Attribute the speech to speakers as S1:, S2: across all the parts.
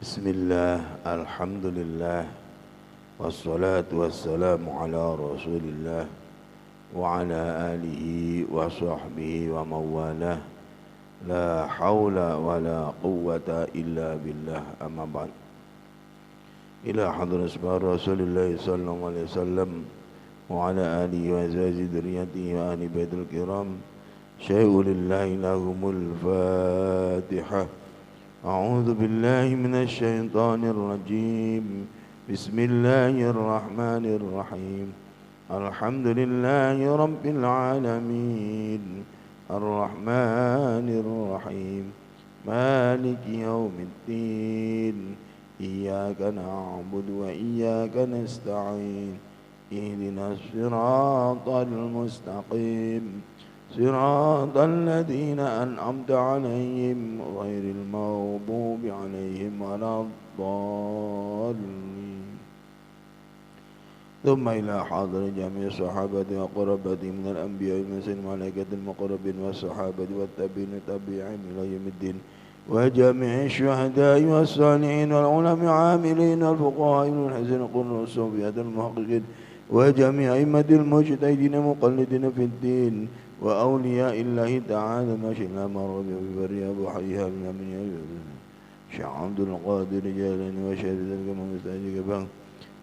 S1: Bismillah, alhamdulillah, wassalatu wassalamu ala rasulillah wa ala alihi wa sahbihi wa mawalah. La hawla wa la quwwata illa billah, amma ba'd. Ila hadrat Rasulullah sallallahu alaihi wasallam wa ala alihi wa azwaji dzurriyyatihi wa ahli baitul kiram. Syai'u lillahi lahumul Fatihah. أعوذ بالله من الشيطان الرجيم. بسم الله الرحمن الرحيم. الحمد لله رب العالمين الرحمن الرحيم مالك يوم الدين إياك نعبد وإياك نستعين اهدنا الصراط المستقيم صراط الذين أنعمت عليهم غير المغضوب عليهم ولا الضالين. ثم إلى حاضر جميع الصحابة وقربة من الأنبياء والمرسلين والملائكة المقربين والصحابة والتابعين تابعين إلى يوم الدين وجميع الشهداء والصالحين والعلماء عاملين والفقهاء والحسن القرون والصوفية المحققين وجميع أئمة المجتهدين مقلدين في الدين وأولياء الله تعالى ما شئنا مر ببر أبو حيها من أمن شيخ عبد القادر جيلاني وشهد ذلك مستهجك بان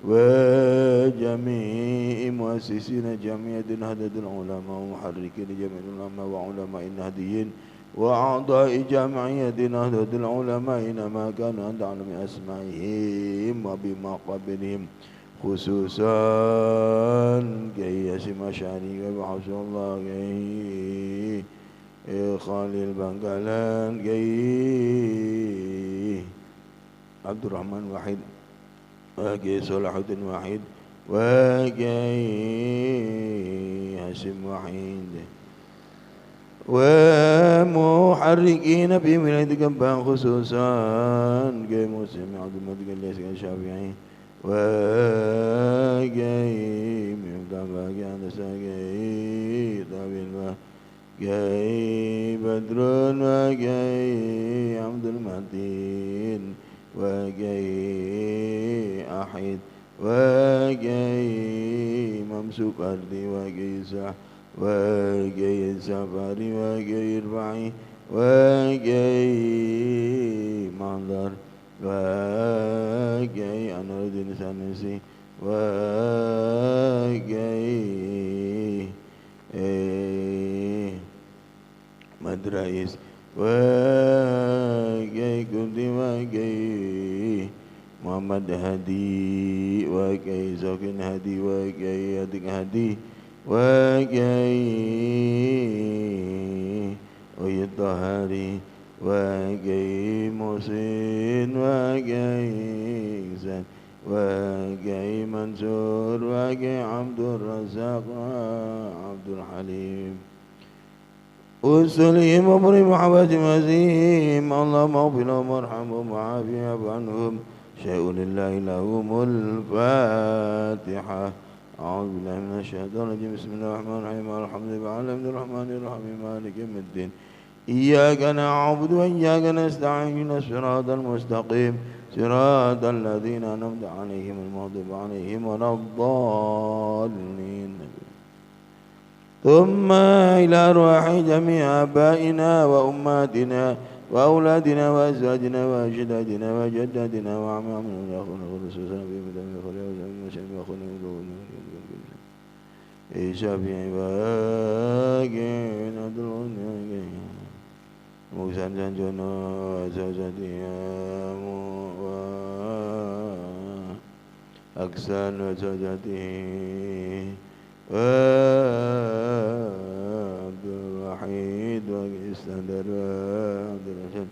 S1: وجميع مؤسسين جمعية نهضة العلماء ومحركين جميع العلماء وعلماء النهديين وأعضاء جمعية نهضة العلماء إنما كانوا أن تعلم أسمائهم وبمقابلهم خصوصا كي يسم شعري وبحفظ الله كي خالي البنقلان كي عبد الرحمن وحيد وكي صلاح الدين وحيد وكي هاشم وحيد ومحركين في ولاية كبان خصوصا كي مسلم عبد الملك الشافعي وجاي من دمك أنا سجاي طويل وجاي بدر وجاي عبد المتين وجاي أحيد وجاي ممسوك أرضي وجاي سح وجاي سفري وجاي ربعي وجاي منظر وجاي أنا ردين سنسي وجاي مدرائس وجاي كنت وجاي محمد هدي وجاي زوكين هدي وجاي هديك هدي وجاي ويطهري وجاي محسن وجاي إحسان وجاي منصور وجاي عبد الرزاق وعبد الحليم وسليم ومريم وحواتم وزيم اللهم اغفر لهم وارحمهم وعافهم عنهم شيء لله لهم الفاتحة. أعوذ بالله من الشيطان الرجيم. بسم الله الرحمن الرحيم الحمد لله العالمين الرحمن الرحيم مالك يوم الدين إياك نعبد وإياك نستعين الصراط المستقيم صراط الذين أنعمت عليهم المغضوب عليهم ولا الضالين. ثم إلى أرواح جميع آبائنا وأمهاتنا وأولادنا وأزواجنا وأجدادنا وجداتنا وأعمامنا وأخونا ورسولنا في مدام الخليل وسلم وأخونا شافعي باقين عبد الله Musan Janjono Zawjatiya Aksan Zawjatihi Abdul Wahid wa Iskandar Abdul Rashid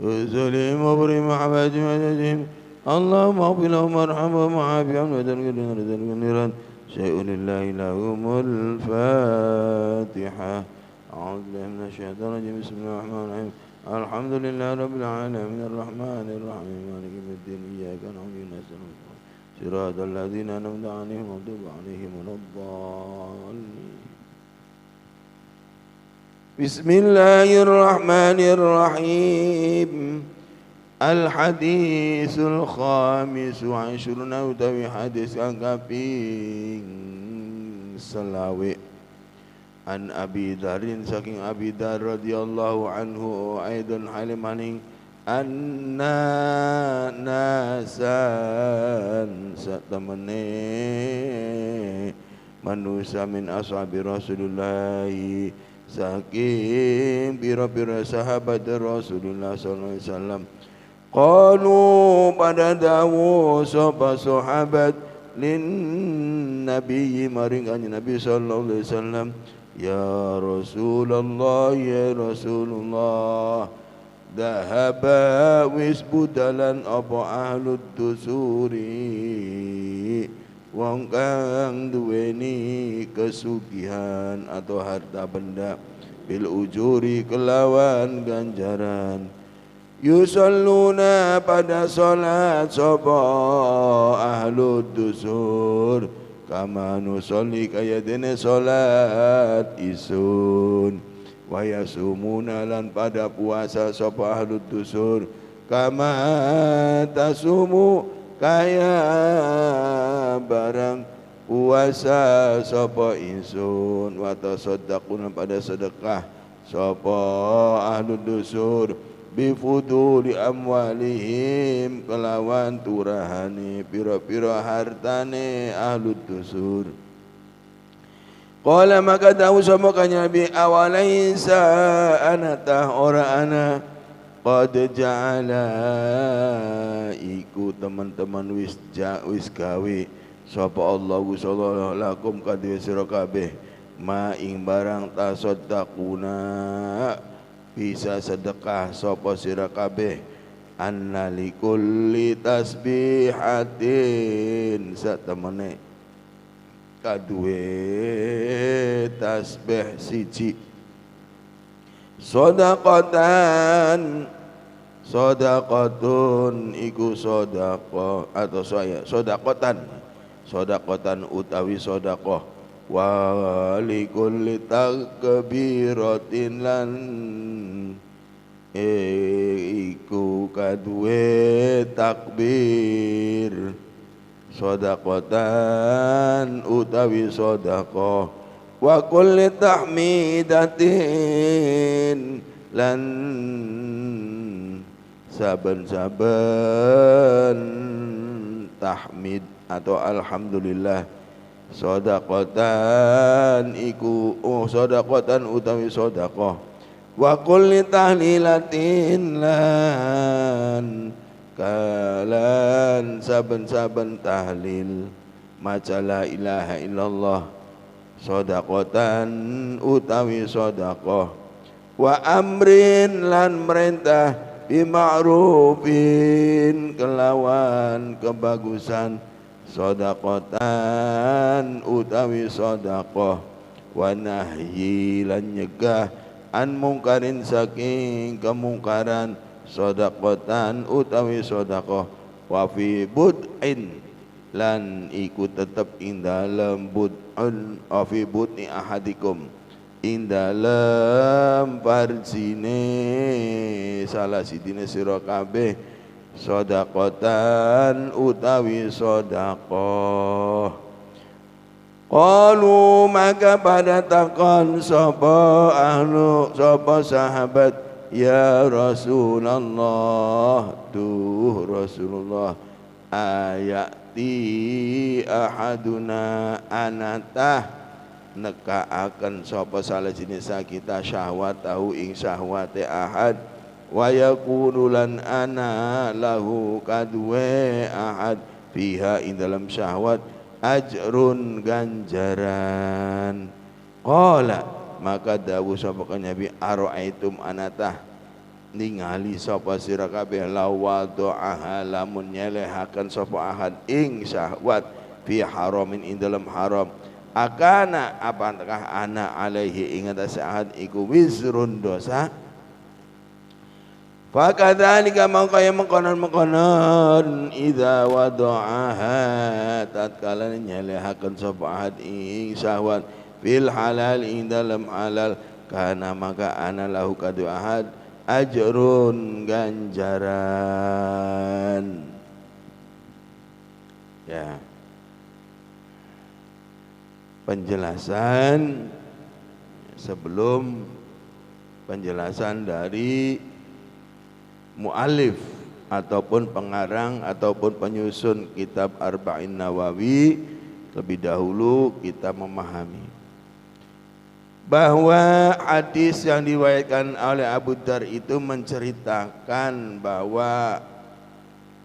S1: Uzulim wa beri mahabati majajim Allahumma aghfir lahum warhamhum wa'afihim wa dargirina rizal Syai'un lillahi lahumul Fatihah. أعوذ بالله من الشيطان الرجيم. بسم الله الرحمن الرحيم الحمد لله رب العالمين الرحمن الرحيم مالك يوم الدين إياك نعبد وإياك نستعين صراط الذين أنعمت عليهم غير المغضوب عليهم ولا الضالين. بسم الله الرحمن الرحيم Al-hadisul khamisu asyruna utawi hadis kang kaping selawe. An Abi Darin saking Abi Dar radhiyallahu anhu aidon halimaning anna nasan satamane manusia min ashabi Rasulullah saking pira-pira sahabat Rasulullah sallallahu alaihi wasallam qalu pada dawu sapa sahabat lin nabi maring kanjeng Nabi sallallahu alaihi wasallam ya Rasulullah ya Rasulullah dahaba wis budalan apa ahlud dusuri wong kang duweni kesugihan atau harta benda bil ujuri kelawan ganjaran yusalluna pada salat sapa ahlud dusur kama nusolli kaya dene salat isun wa yasumuna lan pada puasa sapa ahlud dusur kama tasumu kaya barang puasa sapa insun wa tasaddaquna pada sedekah sapa ahlud dusur bifuduli amwalihim kelawan turahane pira-pira hartane ahlud dusur. Qala maka dawu sapa kanjeng Nabi awalaisa anatah ora ana qad ja'ala iku teman-teman wis gawe sapa Allah sallallahu lakum kadhe sira kabeh ma ing barang tasaddaquna bisa sedekah sapa sira kabeh anna likulli tasbihatin satemene kaduwe tasbih siji sedaqatan sedaqatun iku sedaqah atau saya sedaqatan utawi sedaqah wa likulli takbiratin lan iku kaduwe takbir sedaqatan utawi sedaqah wa kulli tahmidatin lan saben-saben tahmid atau alhamdulillah sedaqatan iku sedaqatan utawi sedaqah wa kulli tahlilatin lan kalan saben-saben tahlil maca la ilaha illallah sedaqatan utawi sedaqah wa amrin lan merintah bima'rufin kelawan kebagusan sedaqatan utawi sedaqah wa nahyi lan nyegah an mungkarin saking kemungkaran sedaqatan utawi sedaqah wa fi bud'in lan iku tetep ing dalem bud'un wa fi bud'i ahadikum ing dalem parjine salah sidine sira kabeh sedaqatan utawi sedaqah. Qalu maka pada takon sapa sahabat ya Rasulullah tuh Rasulullah ayati ahaduna anatah neka akan sapa salah jenis kita syahwat tahu ing syahwate ahad wa yakunu lan ana lahu kadwe ahad fiha ing dalam syahwat ajrun ganjaran. Qala maka dawuh sapa Nabi ara'aitum anatah ningali sapa sira kabeh lawadha'a lamun nyelehaken sapa ahad ing syahwat fi haramin ing dalam haram akana apakah ana alaihi ing atase ahad iku wizrun dosa. Fakadzalika mangkaya mengkonon idza wada'aha tatkala nyelehaken sapa ahad ing syahwat fil halal ing dalam halal kana maka ana lahu kadu ahad ajrun ganjaran. Ya. Penjelasan sebelum penjelasan dari mu'alif ataupun pengarang ataupun penyusun kitab Arba'in Nawawi, lebih dahulu kita memahami bahwa hadis yang diriwayatkan oleh Abu Dzar itu menceritakan bahwa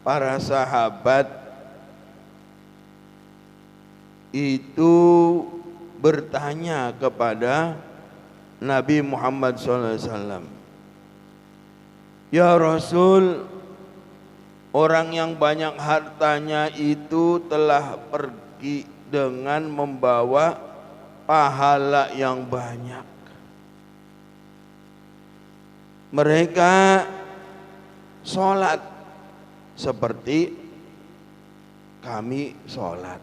S1: para sahabat itu bertanya kepada Nabi Muhammad SAW, "Ya Rasul, orang yang banyak hartanya itu telah pergi dengan membawa pahala yang banyak. Mereka sholat seperti kami sholat.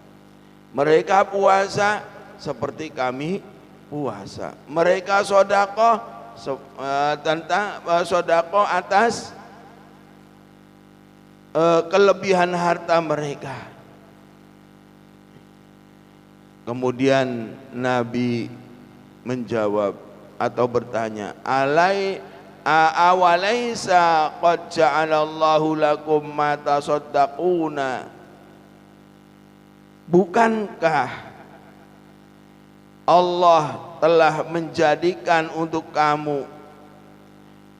S1: Mereka puasa seperti kami puasa. Mereka sodakoh tentang sodakoh atas kelebihan harta mereka." Kemudian Nabi menjawab atau bertanya, "Awalaisa qad ja'alallahu lakum ma tasaddaquna?" Bukankah Allah telah menjadikan untuk kamu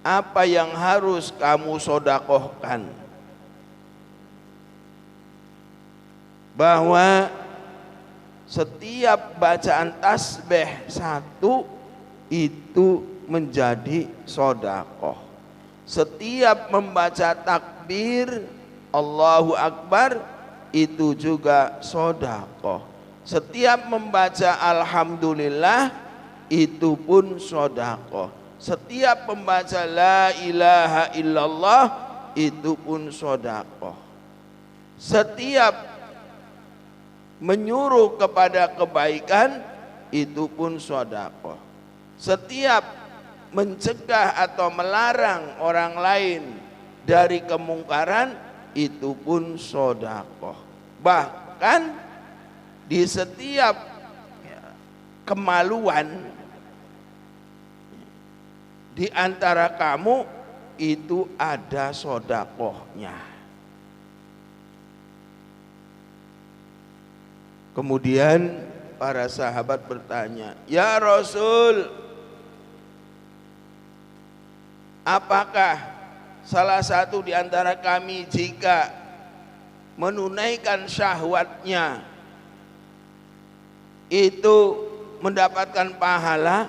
S1: apa yang harus kamu sodakohkan? Bahwa setiap bacaan tasbih satu itu menjadi sodakoh. Setiap membaca takbir Allahu Akbar itu juga sodakoh. Setiap membaca alhamdulillah itu pun sodakoh. Setiap membaca la ilaha illallah itu pun sodakoh. Setiap menyuruh kepada kebaikan itu pun sodakoh. Setiap mencegah atau melarang orang lain dari kemungkaran itu pun sodakoh. Bahkan di setiap kemaluan di antara kamu itu ada sodakohnya. Kemudian para sahabat bertanya, "Ya Rasul, apakah salah satu di antara kami jika menunaikan syahwatnya itu mendapatkan pahala?"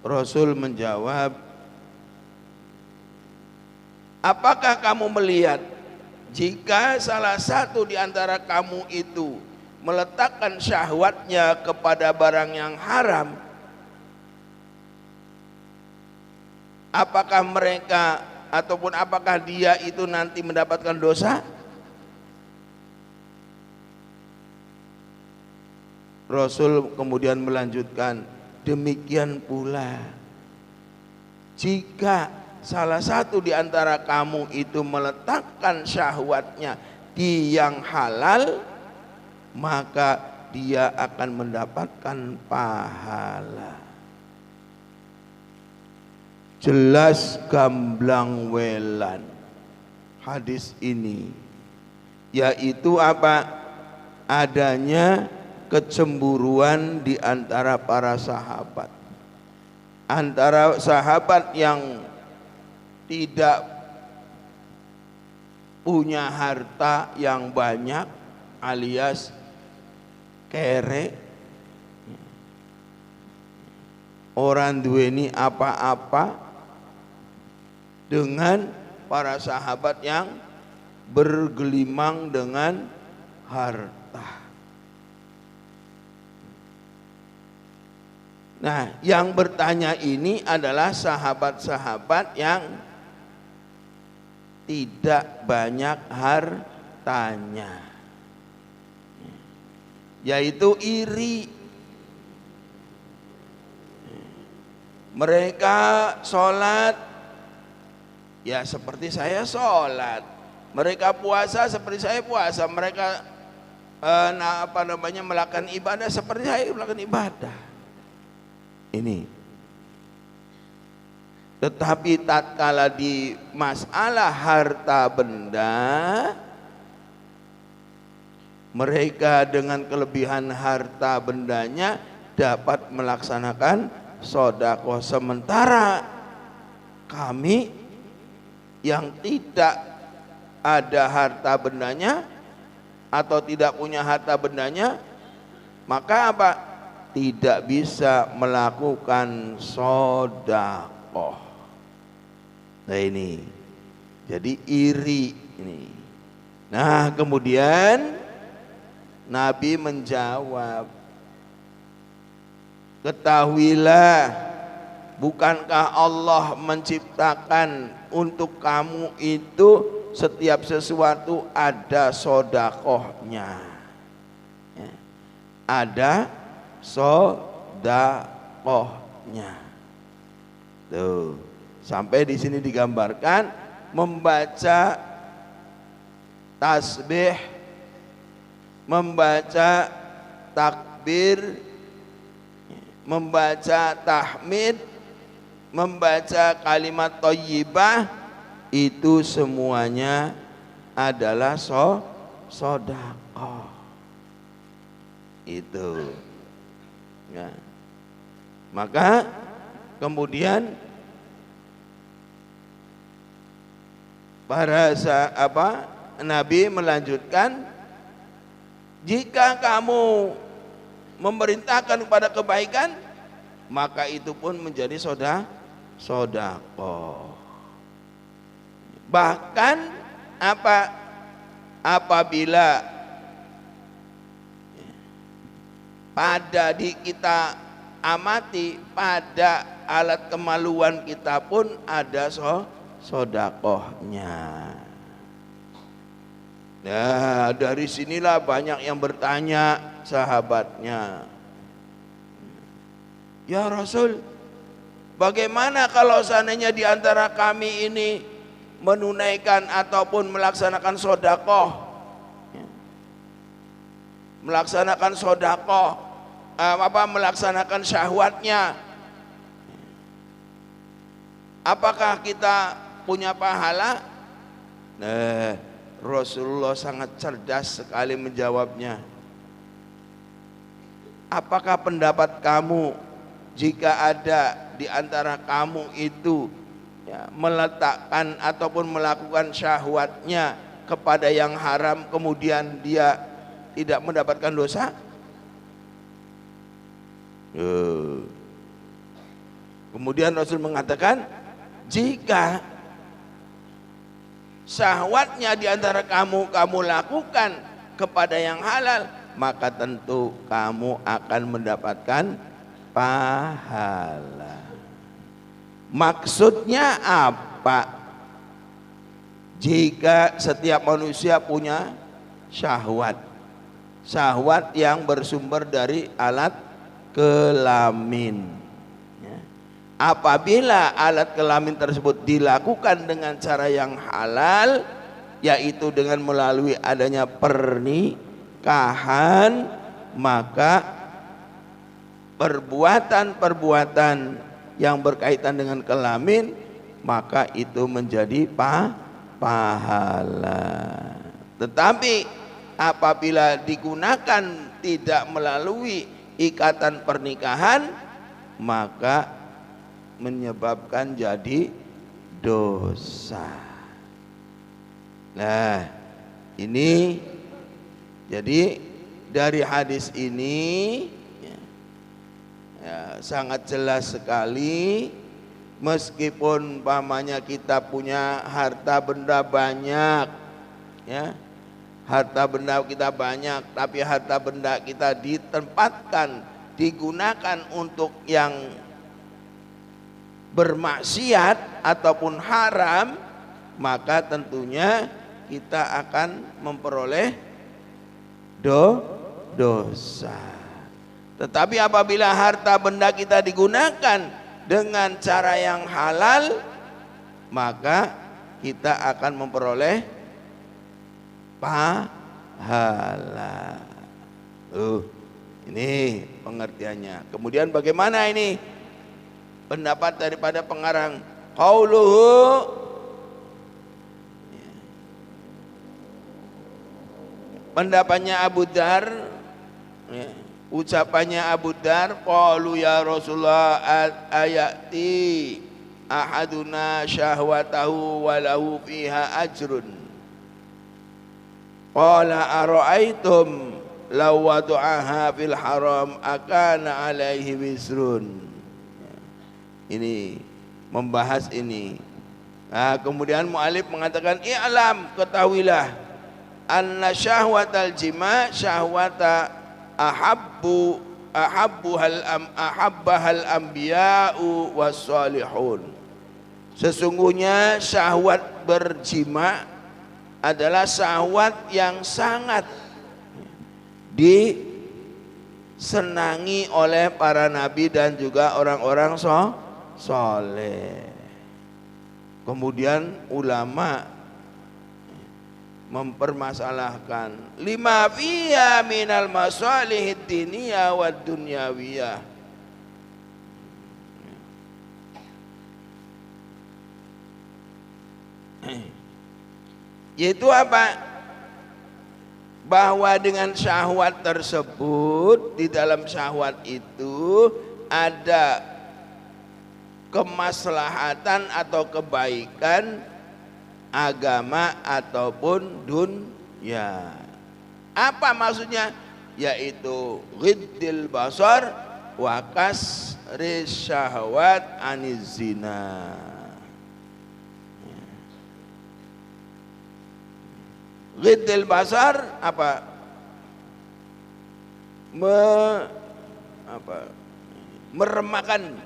S1: Rasul menjawab, "Apakah kamu melihat jika salah satu di antara kamu itu meletakkan syahwatnya kepada barang yang haram, apakah mereka ataupun apakah dia itu nanti mendapatkan dosa?" Rasul kemudian melanjutkan, "Demikian pula jika salah satu di antara kamu itu meletakkan syahwatnya di yang halal, maka dia akan mendapatkan pahala." Jelas gamblang welan hadis ini, yaitu apa? Adanya kecemburuan di antara para sahabat, antara sahabat yang tidak punya harta yang banyak alias kere, orang duweni apa-apa, dengan para sahabat yang bergelimang dengan harta. Nah, yang bertanya ini adalah sahabat-sahabat yang tidak banyak hartanya, yaitu iri. Mereka sholat ya seperti saya sholat, mereka puasa seperti saya puasa, mereka melakukan ibadah seperti saya melakukan ibadah. Ini. Tetapi tatkala di masalah harta benda, mereka dengan kelebihan harta bendanya dapat melaksanakan sedekah, sementara kami yang tidak ada harta bendanya atau tidak punya harta bendanya, maka apa? Tidak bisa melakukan sedekah. Nah ini, jadi iri ini. Nah kemudian Nabi menjawab, ketahuilah, bukankah Allah menciptakan untuk kamu itu setiap sesuatu ada sedekahnya, ya, ada sedekahnya. Tuh, sampai di sini digambarkan membaca tasbih, membaca takbir, membaca tahmid, membaca kalimat thayyibah, itu semuanya adalah sedekah. Itu ya. Maka kemudian Nabi melanjutkan, jika kamu memerintahkan kepada kebaikan, maka itu pun menjadi sedekah. Bahkan apabila pada kita amati, pada alat kemaluan kita pun ada sedekahnya. Nah, dari sinilah banyak yang bertanya sahabatnya, ya Rasul, bagaimana kalau seandainya di antara kami ini menunaikan ataupun melaksanakan sedekah, melaksanakan sedekah, melaksanakan syahwatnya, apakah kita punya pahala? Nah, Rasulullah sangat cerdas sekali menjawabnya. Apakah pendapat kamu jika ada di antara kamu itu ya, meletakkan ataupun melakukan syahwatnya kepada yang haram, kemudian dia tidak mendapatkan dosa? Kemudian Rasul mengatakan, jika syahwatnya di antara kamu lakukan kepada yang halal, maka tentu kamu akan mendapatkan pahala. Maksudnya apa? Jika setiap manusia punya syahwat, syahwat yang bersumber dari alat kelamin, apabila alat kelamin tersebut dilakukan dengan cara yang halal, yaitu dengan melalui adanya pernikahan, maka perbuatan-perbuatan yang berkaitan dengan kelamin, maka itu menjadi pahala. Tetapi apabila digunakan tidak melalui ikatan pernikahan, maka menyebabkan jadi dosa. Nah, ini jadi dari hadis ini ya, sangat jelas sekali, meskipun umpamanya kita punya harta benda banyak, ya, harta benda kita banyak, tapi harta benda kita ditempatkan, digunakan untuk yang bermaksiat ataupun haram, maka tentunya kita akan memperoleh dosa. Tetapi apabila harta benda kita digunakan dengan cara yang halal, maka kita akan memperoleh pahala. Ini pengertiannya. Kemudian bagaimana ini pendapat daripada pengarang? Qauluhu, pendapatnya Abu Dzar, ucapannya Abu Dzar, qalu ya Rasulullah ayati ahaduna syahwatahu walahu fiha ajrun. Qala ara'aitum law wada'aha fil haram akana alaihi wisrun. Ini membahas ini. Nah, kemudian mu'alif mengatakan i'lam, ketahuilah, anna syahwatal jima syahwata ahabbahal anbiya'u wassalihun. Sesungguhnya syahwat berjima adalah syahwat yang sangat disenangi oleh para nabi dan juga orang-orang soleh. Kemudian ulama mempermasalahkan lima fiya minal masalihid diniyah wad dunyawiyah. Yaitu apa? Bahwa dengan syahwat tersebut, di dalam syahwat itu ada kemaslahatan atau kebaikan agama ataupun dunia. Apa maksudnya? Yaitu ghiddil basar wa kasri syahwat aniz zina. Ghiddil basar apa? Meremakan,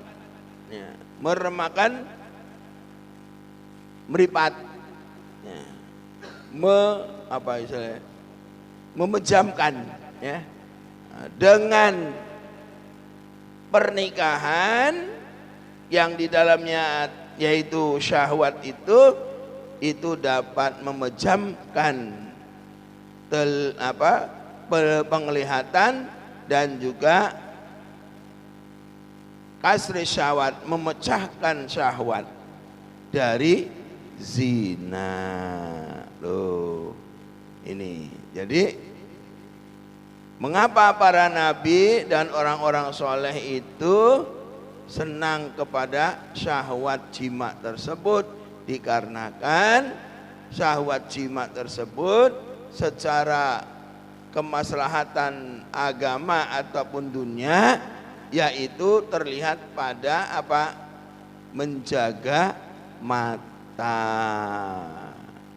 S1: ya, meremakan meripat, ya, memejamkan, ya, dengan pernikahan yang di dalamnya yaitu syahwat itu dapat memejamkan penglihatan dan juga kasri syahwat, memecahkan syahwat dari zina. Loh, ini jadi mengapa para nabi dan orang-orang soleh itu senang kepada syahwat jima tersebut? Dikarenakan syahwat jima tersebut secara kemaslahatan agama ataupun dunia, yaitu terlihat pada apa? Menjaga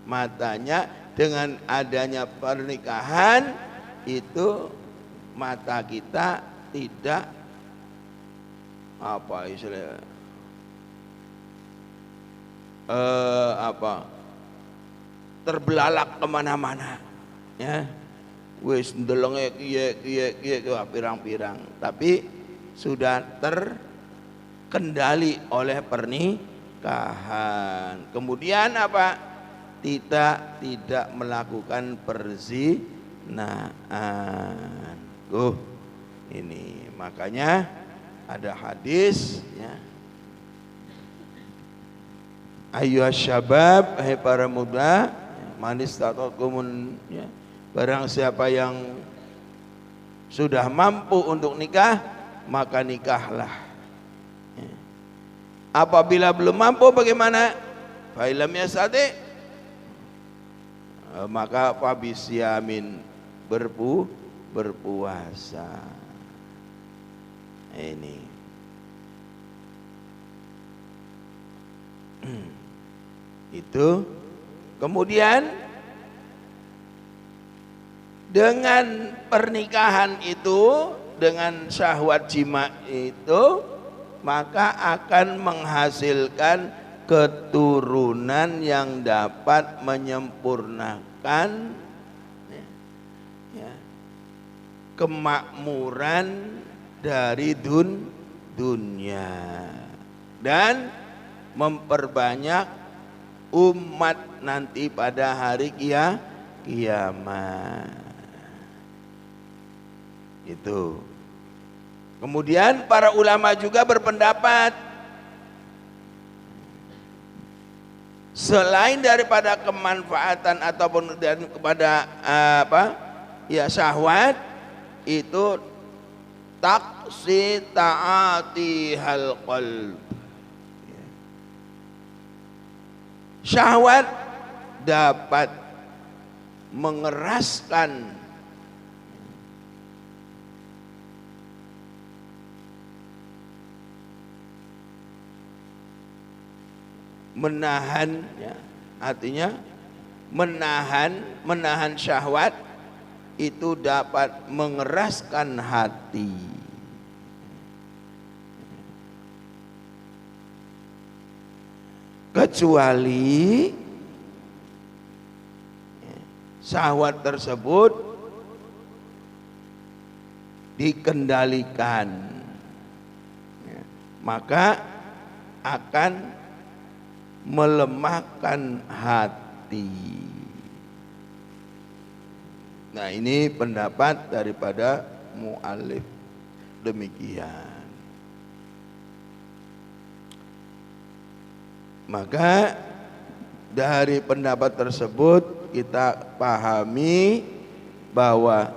S1: matanya. Dengan adanya pernikahan itu mata kita tidak terbelalak kemana-mana, ya, wis ndelenge kiye pirang-pirang, tapi sudah terkendali oleh pernikahan. Kemudian apa? Tidak melakukan perzinahan. Ini makanya ada hadis, ya, ayyuhas syabab, hai para muda, man istata'tumun, ya, barang siapa yang sudah mampu untuk nikah, maka nikahlah. Ya. Apabila belum mampu bagaimana? Fa illam yastati, maka fabisyamin, berpuasa. Ini itu. Kemudian dengan pernikahan itu, dengan syahwat jima itu, maka akan menghasilkan keturunan yang dapat menyempurnakan, ya, kemakmuran dari dunia. dan memperbanyak umat nanti pada hari kiamat. Itu. Kemudian para ulama juga berpendapat selain daripada kemanfaatan ataupun dan kepada syahwat itu taksi taati hal qalb. Syahwat dapat mengeraskan menahan, ya, artinya menahan syahwat itu dapat mengeraskan hati. Kecuali syahwat tersebut dikendalikan, maka akan melemahkan hati. Nah, ini pendapat daripada mu'allif demikian. Maka dari pendapat tersebut kita pahami bahwa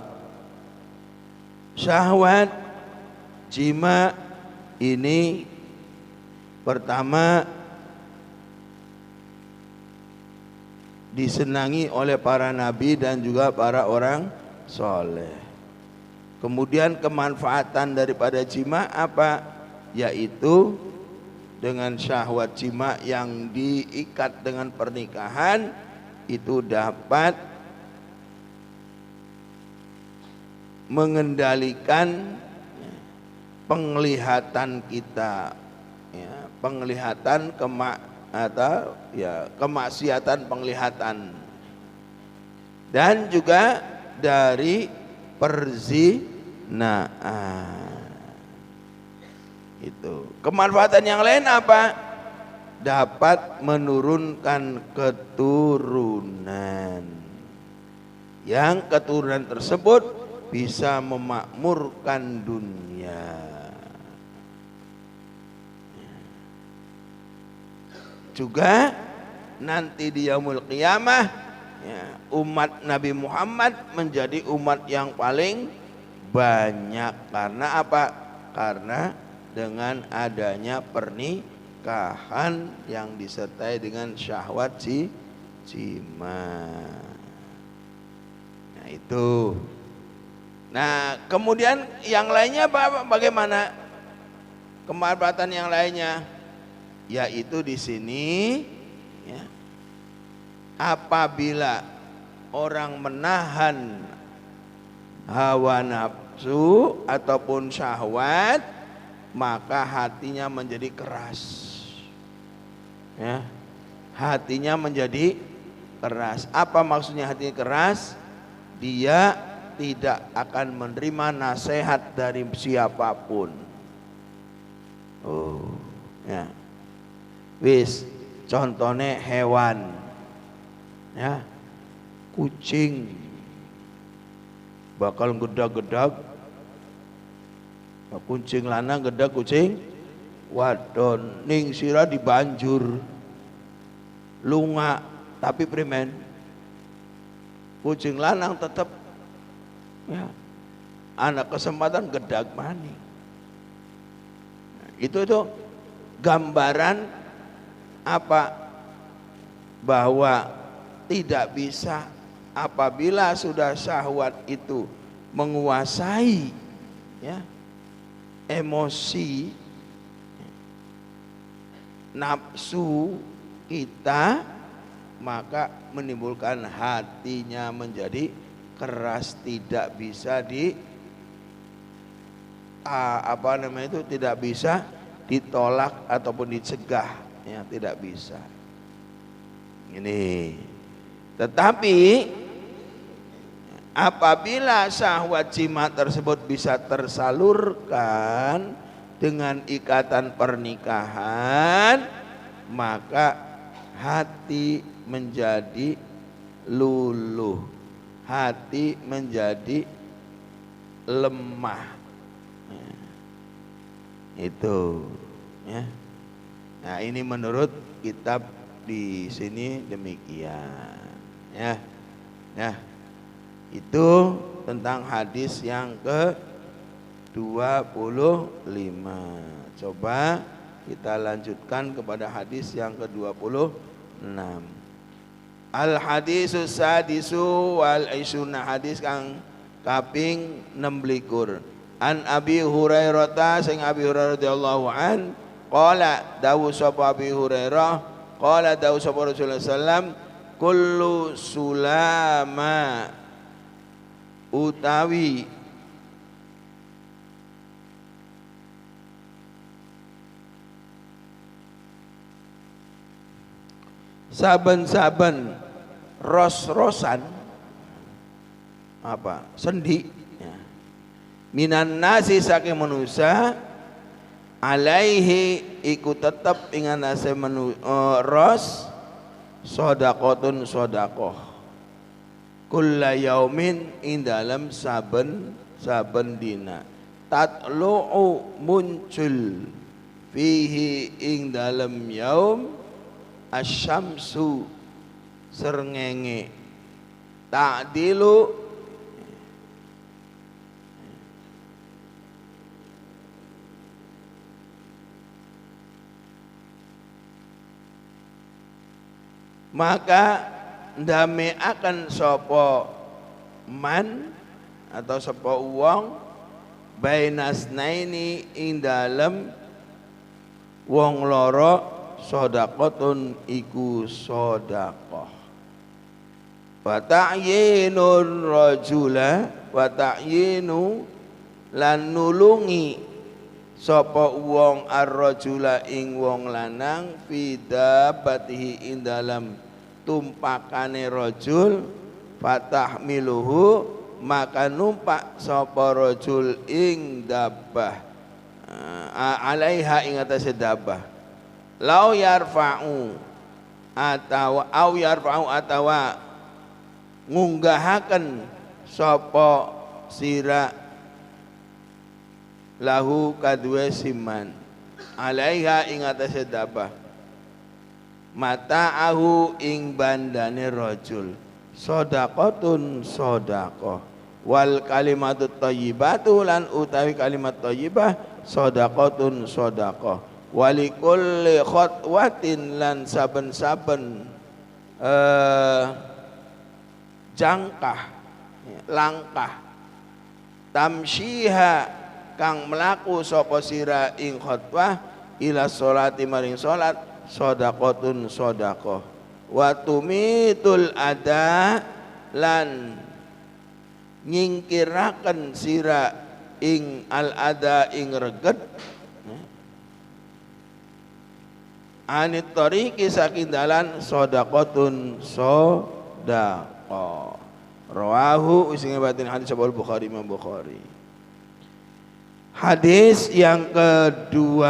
S1: syahwat jima ini pertama disenangi oleh para nabi dan juga para orang soleh. Kemudian kemanfaatan daripada jima apa? Yaitu dengan syahwat jima yang diikat dengan pernikahan itu dapat mengendalikan penglihatan kita, ya, penglihatan atau ya kemaksiatan penglihatan, dan juga dari perzinaan. Itu kemanfaatan yang lain apa? Dapat menurunkan keturunan, yang keturunan tersebut bisa memakmurkan dunia. Juga nanti di yaumul qiyamah, ya, umat Nabi Muhammad menjadi umat yang paling banyak. Karena apa? Karena dengan adanya pernikahan yang disertai dengan syahwat jima. Nah, itu. Nah, kemudian yang lainnya bagaimana? Kemanfaatan yang lainnya yaitu di sini, ya, apabila orang menahan hawa nafsu ataupun syahwat, maka hatinya menjadi keras, ya, hatinya menjadi keras. Apa maksudnya hatinya keras? Dia tidak akan menerima nasihat dari siapapun. Oh, ya. Wis contohnya hewan, ya, kucing bakal gedag-gedag, kucing lanang gedag kucing wadon ning sira dibanjur lunga, tapi primen kucing lanang tetap, ya, anak kesempatan gedag maning. Itu gambaran apa? Bahwa tidak bisa apabila sudah syahwat itu menguasai, ya, emosi nafsu kita, maka menimbulkan hatinya menjadi keras, tidak bisa tidak bisa ditolak ataupun dicegah, ya, tidak bisa. Ini. Tetapi apabila syahwat jima tersebut bisa tersalurkan dengan ikatan pernikahan, maka hati menjadi luluh, hati menjadi lemah. Itu ya. Nah, ini menurut kitab di sini demikian ya. Nah, itu tentang hadis yang ke-25. Coba kita lanjutkan kepada hadis yang ke-26. Al hadisus sadisu wal isyuna, hadis kang kaping 26. An Abi Hurairah, sing Abi Hurairah radhiyallahu an, qala dawu sapa Abi Hurairah, qala dawu sapa Rasulullah sallam, kullu sulama utawi saben-saben ros-rosan apa sendi ya. Minan nasi saking manusia alaihi iku tetep ingan nase ros sodakotun sodakoh kulla yaumin ing dalam saben dina tatlu'u muncul fihi ing dalam yaum asyamsu srengenge ta'dilu maka ndame akan sapa man atau sapa wong bainasnaini ing dalem wong loro sodakotun iku sodakoh wa ta'yinun rajula wa ta'yinu lan nulungi sapa wong ar-rajula ing wong lanang fidabatihi ing dalam tumpakane rajul fatahmiluhu maka numpak sapa rajul ing dabbah alaiha ing atase dabbah lau yarfa'u atawa ngunggahaken sapa sira lahu kadue siman alaiha ing atase dabbah mata'ahu ing bandane rajul sodakotun sodakoh wal kalimatut thayyibatu lan utawi kalimat thayyibah sodakotun sodakoh walikulli khotwatin lan saben-saben jangkah langkah tamsyiha kang melaku sapa sira ing khotwah ila sholati maring salat sodakotun sodakoh wa tumitul ada lan nyingkiraken sira ing al ada ing reget anit tariqi saking dalan sodakotun sodakoh rawahu usinge batin hadis Sahih Bukhari Imam Bukhari. Hadis yang ke-26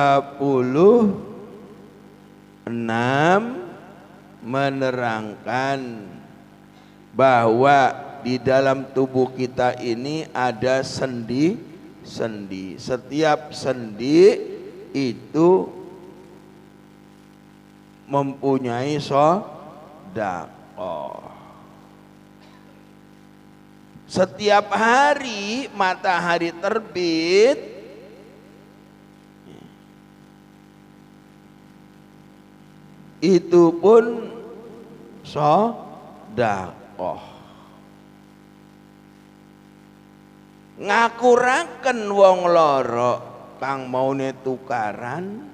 S1: menerangkan bahwa di dalam tubuh kita ini ada sendi-sendi. Setiap sendi itu mempunyai sodakoh. Setiap hari matahari terbit itu pun sodakoh. Ngakuraken wong loro kang maune tukaran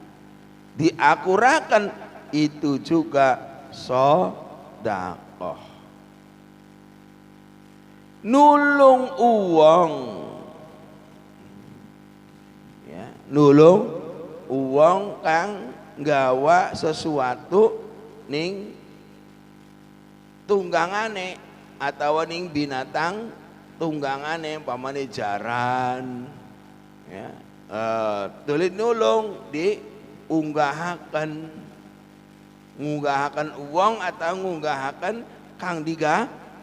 S1: diakuraken itu juga sodakoh. Nulung uwong ya, nulung uwong kang nggawa sesuatu ning tunggangane atau ning binatang tunggangane pamane jaran ya tulis nulung diunggahaken uang atau ngunggahaken kang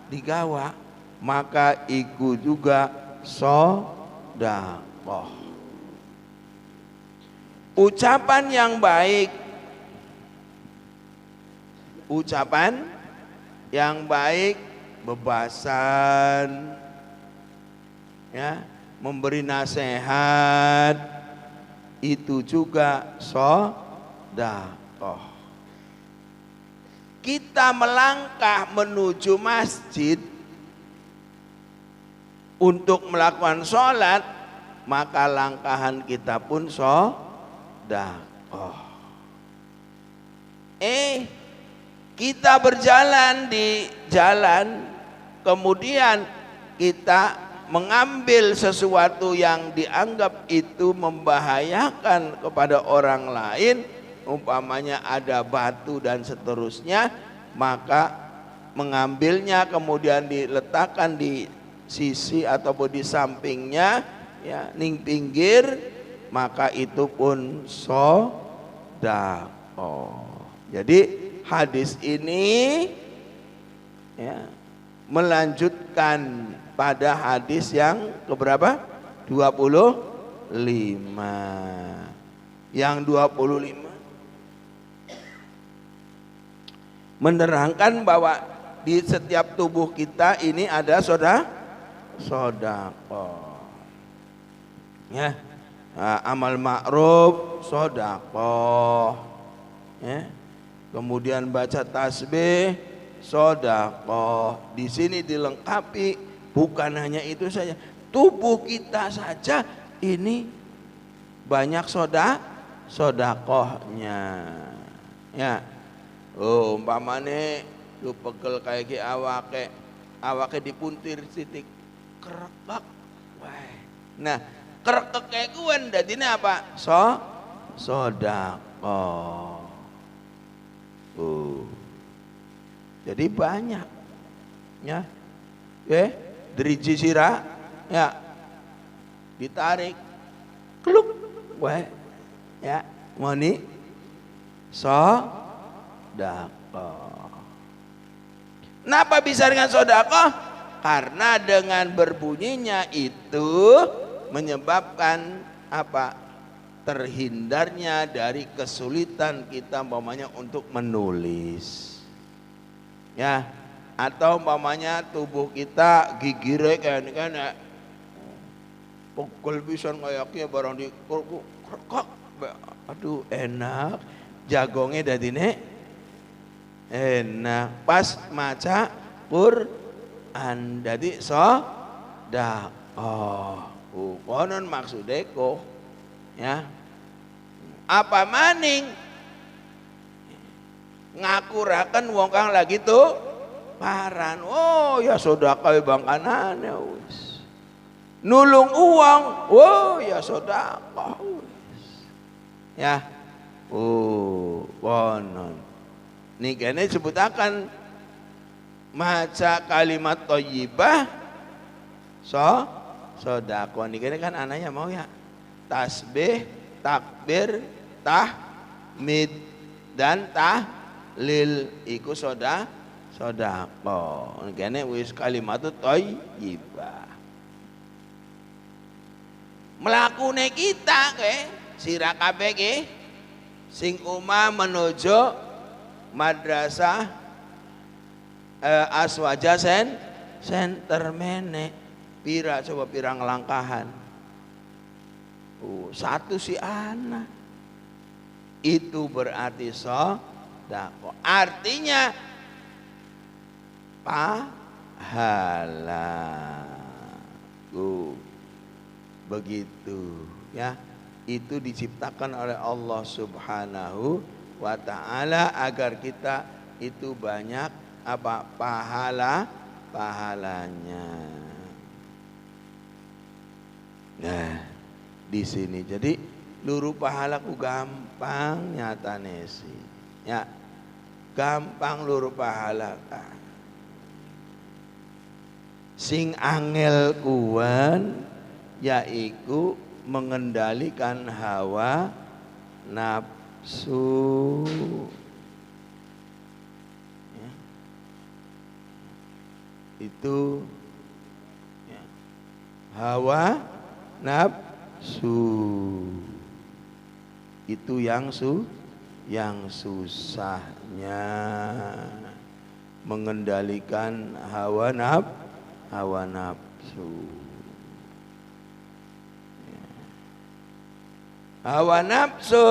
S1: digawa, maka iku juga sedekah. Ucapan yang baik, bebasan, ya, memberi nasihat, itu juga sedekah. Kita melangkah menuju masjid untuk melakukan sholat, maka langkahan kita pun sedekah. Kita berjalan di jalan, kemudian kita mengambil sesuatu yang dianggap itu membahayakan kepada orang lain, umpamanya ada batu dan seterusnya, maka mengambilnya kemudian diletakkan di sisi ataupun di sampingnya, ya, ning pinggir, maka itu pun sedekah. Jadi hadis ini, ya, melanjutkan pada hadis yang keberapa? 25. Yang 25 menerangkan bahwa di setiap tubuh kita ini ada sedekah. Ya. Amal ma'ruf sedekah. Ya. Kemudian baca tasbih sedekah. Di sini dilengkapi bukan hanya itu saja, tubuh kita saja ini banyak sedekahnya. Ya. Umpamane lu pegel kayak ki awake dipuntir titik kerekek. Nah, kerekek kayak kuwen dadine apa? Sedekah. Jadi banyak, ya, driji sirah, ya, ditarik, kluk, ya, moni, sedekah. Kenapa bisa dengan sedekah? Karena dengan berbunyinya itu menyebabkan apa? Terhindarnya dari kesulitan kita umpamanya untuk menulis, ya, atau umpamanya tubuh kita gigire kan pukul pisan kayaknya barang di krekek, aduh enak, jagongnya dadine enak pas maca Quran, jadi sedekah. Konon maksudnya kok, ya, apa maning ngakuraken wong kang lagi tuh paran, oh ya sedekah bangkanane wis, nulung uang, oh ya sedekah wis, ya, konon nih kene sebutakan maca kalimat thayyibah sedekah. Nih kene kan anaknya mau ya tasbih, takbir, tahmid dan tahlil iku sedekah. Kene wis kalimat thayyibah. Mlakune kita sira kabeh ki sing umah menuju madrasah Aswaja Center mene pira coba pirang langkahan. Satu si anak itu berarti sedekah, artinya pahala. Begitu, ya, itu diciptakan oleh Allah Subhanahu wa ta'ala agar kita itu banyak apa? Pahalanya. Nah, di sini jadi luru pahalaku gampang nyatane sih, ya, gampang luru pahala. Sing angel kuwan yaiku mengendalikan hawa nafsu. Ya. Itu ya. Hawa nafsu itu yang susahnya, mengendalikan hawa nafsu. Hawa nafsu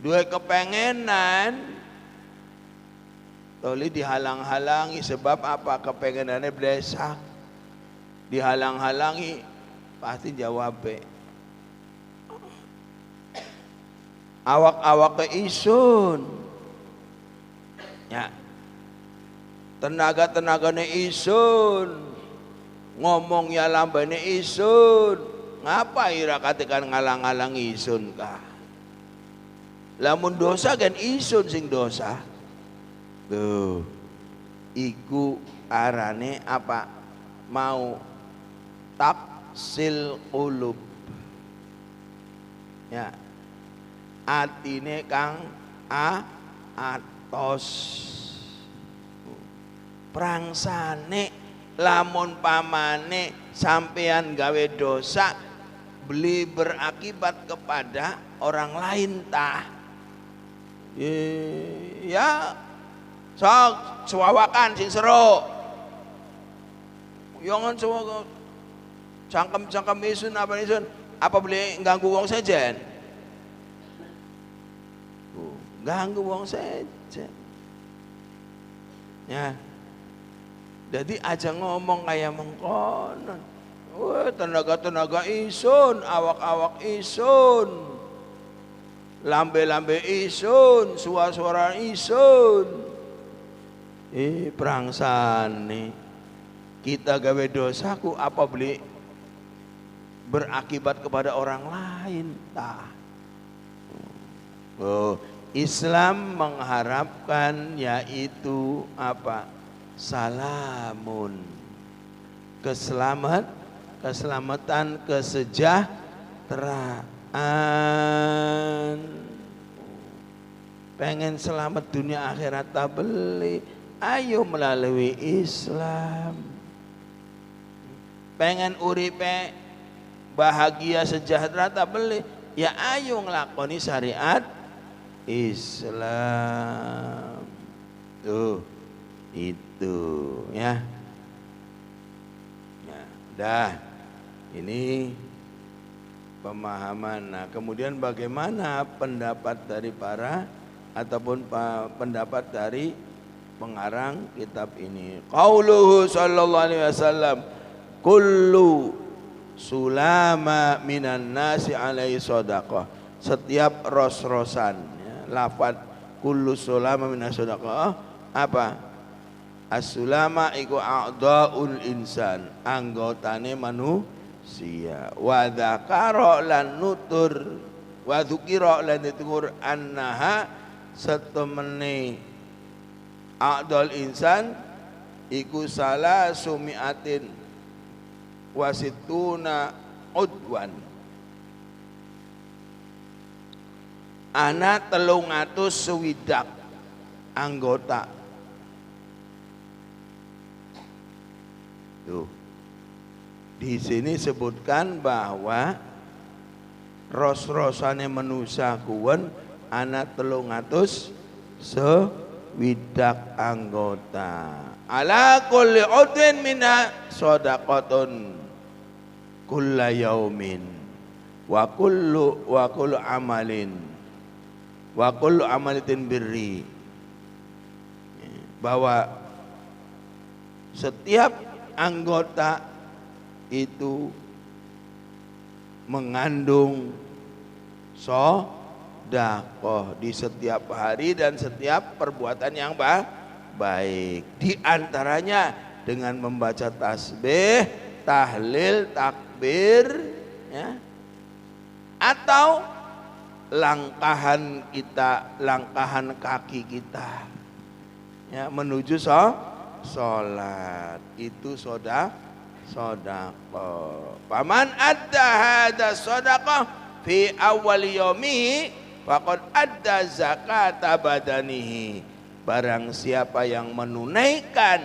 S1: dua kepengenan toli dihalang-halangi. Sebab apa? Kepengenannya blesak, dihalang-halangi pasti jawab awak-awak ke isun ya, tenaga-tenaganya isun, ngomong ya lambane isun, ngapa ira katakan ngalang-alang isun kah? Lamun dosa kan isun sing dosa. Tuh, iku arane apa? Mau taksil qulub. Ya. Atine kang atos. Prangsane lamun pamane sampean gawe dosa beli berakibat kepada orang lain tah. Ya sok suwawakan sing seru. Jangan semua cangkem-cangkem isun apa beli ganggu wong sejen. Ganggu wong sejen. Ya. Jadi aja ngomong kayak mengkonon. Wah, tenaga-tenaga isun, awak-awak isun, lambe-lambe isun, suara-suara isun. Prangsane kita gawe dosaku apa beli berakibat kepada orang lain tah. Oh, Islam mengharapkan yaitu apa? Salamun, keselamatan, kesejahteraan. Pengen selamat dunia akhirat tak beli, ayo melalui Islam. Pengen uripe bahagia sejahtera tak beli, ya ayo ngelakoni syariat Islam. Tuh, itu ya. Ya, dah. Ini pemahaman. Nah, kemudian bagaimana pendapat dari para ataupun pendapat dari pengarang kitab ini? Qauluhu sallallahu alaihi wasallam, kullu sulama minan nasi alaihi shadaqah. Setiap ros-rosan ya, lafaz kullu sulama minas shadaqah apa? As-sulama iku a'dhaul insan, anggotane manusia. Wa dzakara lan nutur, wa dzukira lan ditutur annaha satemene a'dhaul insan iku salah sumiatin wasituna udwan. Ana 360 anggota. Tuh. Di sini sebutkan bahwa ros-rosane manusia kuwen ana 360 anggota. Ala kulli udin mina shadaqatun kulla yaumin wa kullu amalin wa kullu amalitin birri. Bahwa setiap anggota itu mengandung sedekah di setiap hari dan setiap perbuatan yang baik. Di antaranya dengan membaca tasbih, tahlil, takbir, ya, atau langkahan kaki kita, ya, menuju sholat itu sedekah. Sodaqah. Paman adda hadza sodaqah fi awal yaumihi faqad adda zakata badanihi. Barang siapa yang menunaikan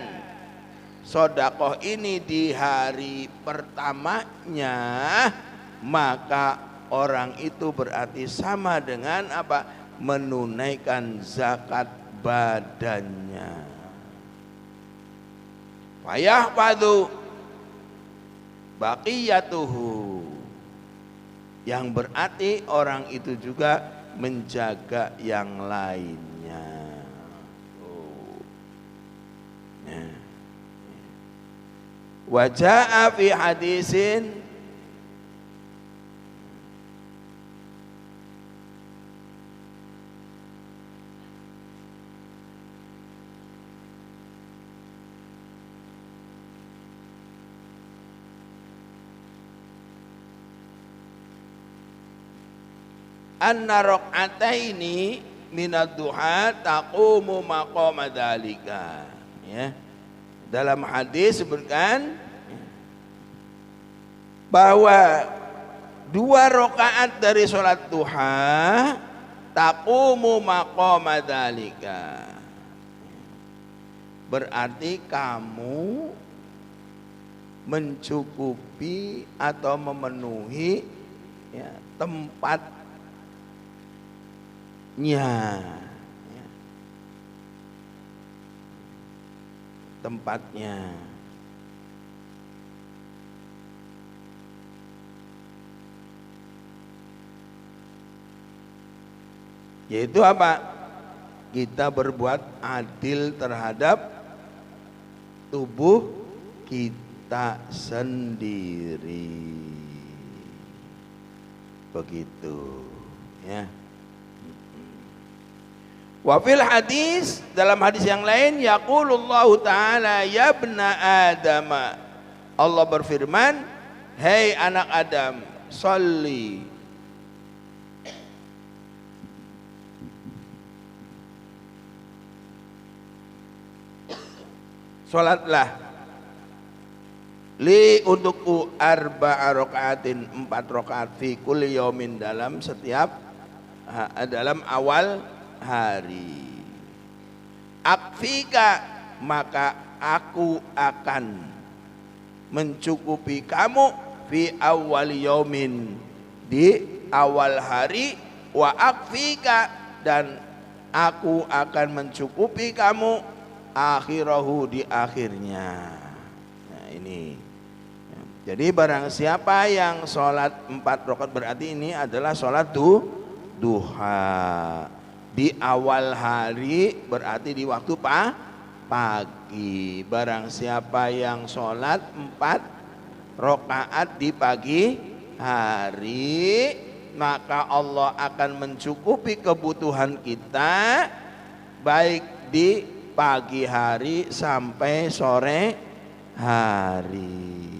S1: sodaqah ini di hari pertamanya, maka orang itu berarti sama dengan apa? Menunaikan zakat badannya. Fayahfadhu baqiyatuhu, yang berarti orang itu juga menjaga yang lainnya. Wa jaa fi hadisin anna raq'ataini minad duha taqumu maqama dzalika. Ya. Dalam hadis sebutkan bahwa 2 rakaat dari sholat duha taqumu maqama dzalika. Berarti kamu mencukupi atau memenuhi ya, tempatnya. Yaitu apa? Kita berbuat adil terhadap tubuh kita sendiri. Begitu ya. Wa fil hadis, dalam hadis yang lain, yaqulullahu ta'ala ya ibna Adam, Allah berfirman, hei anak Adam, sholli, sholatlah, li untukku arba'a rakaatin, 4 rakaat, fi kulli yaumin, dalam setiap dalam awal hari. Akfika, maka aku akan mencukupi kamu, fi awal yaumin, di awal hari, wa akfika, dan aku akan mencukupi kamu, akhirahu, di akhirnya. Nah ini, jadi barang siapa yang sholat 4 rakaat, berarti ini adalah sholat duha di awal hari, berarti di waktu pagi. Barang siapa yang sholat 4 rakaat di pagi hari, maka Allah akan mencukupi kebutuhan kita baik di pagi hari sampai sore hari.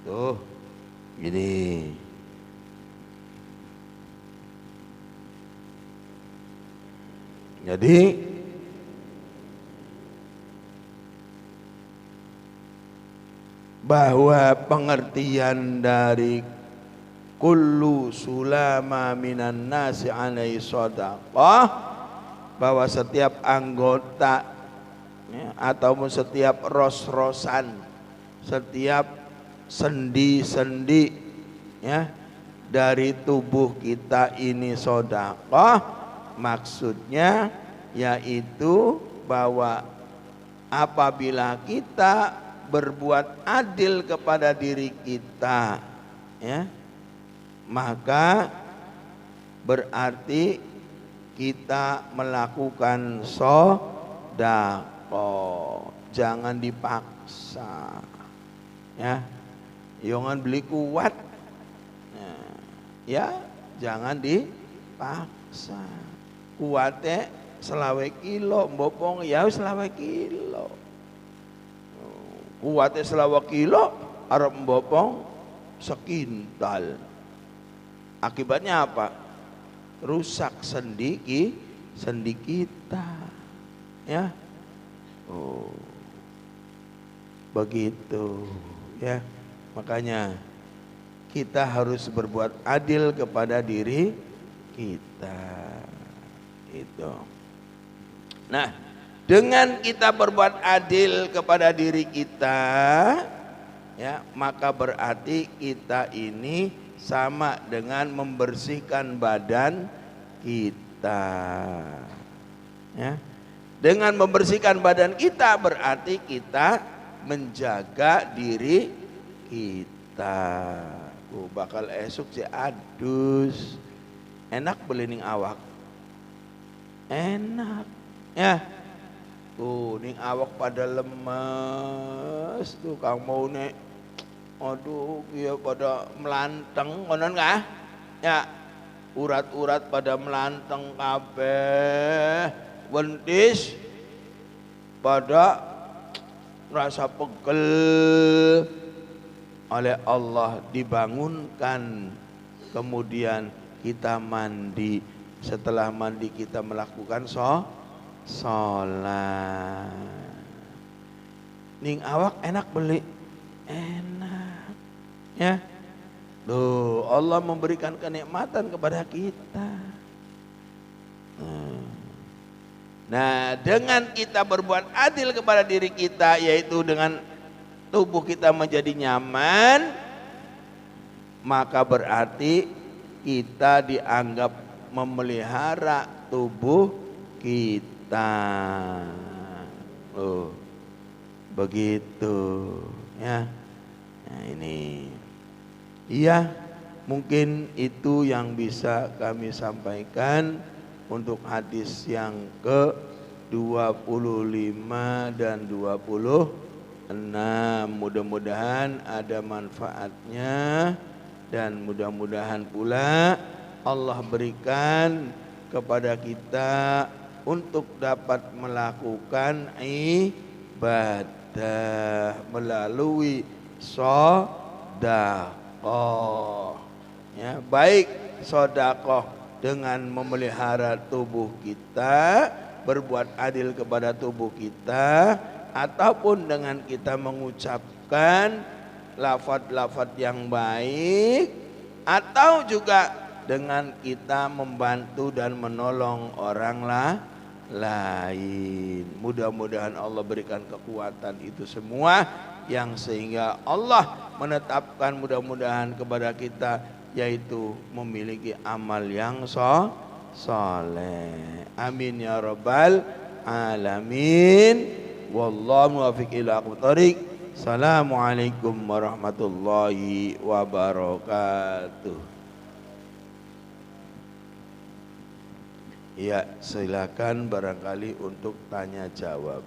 S1: Tuh gini. Jadi bahwa pengertian dari kullu sulama minan nasi alaihi shadaqah, bahwa setiap anggota ya, ataupun setiap ros-rosan, setiap sendi-sendi ya dari tubuh kita ini shadaqah, maksudnya yaitu bahwa apabila kita berbuat adil kepada diri kita ya, maka berarti kita melakukan sedekah. Jangan dipaksa ya, jangan beli kuat ya, jangan dipaksa. Kuatnya selawe kilo, mbopong ya selawe kilo. Kuatnya selawe kilo, arep mbopong sekintal. Akibatnya apa? Rusak sendi kita. Ya. Begitu ya. Makanya kita harus berbuat adil kepada diri kita. Itu. Nah, dengan kita berbuat adil kepada diri kita, ya, maka berarti kita ini sama dengan membersihkan badan kita. Ya. Dengan membersihkan badan kita berarti kita menjaga diri kita. Bakal esok si adus. Enak beli ning awak. Enak. Ya. Ning awak pada lemes tuh kang mau nek. Aduh, iya pada melanteng ngonon kah? Ya. Urat-urat pada melanteng kabeh. Wentis pada rasa pegel oleh Allah dibangunkan, kemudian kita mandi, setelah mandi kita melakukan sholat. Ning awak enak beli, enak ya. Tuh Allah memberikan kenikmatan kepada kita. Nah, dengan kita berbuat adil kepada diri kita, yaitu dengan tubuh kita menjadi nyaman, maka berarti kita dianggap memelihara tubuh kita. Oh, begitu ya. Nah, ini iya, mungkin itu yang bisa kami sampaikan untuk hadis yang ke-25 dan 26. Mudah-mudahan ada manfaatnya dan mudah-mudahan pula Allah berikan kepada kita untuk dapat melakukan ibadah melalui sedekah. Ya, baik sedekah dengan memelihara tubuh kita, berbuat adil kepada tubuh kita, ataupun dengan kita mengucapkan lafaz-lafaz yang baik, atau juga dengan kita membantu dan menolong orang lain. Mudah-mudahan Allah berikan kekuatan itu semua, yang sehingga Allah menetapkan mudah-mudahan kepada kita, yaitu memiliki amal yang soleh. Amin ya rabbal alamin. Wallahu muwaffiq ila aqwamit thoriq. Assalamualaikum warahmatullahi wabarakatuh. Ya, silakan barangkali untuk tanya jawab.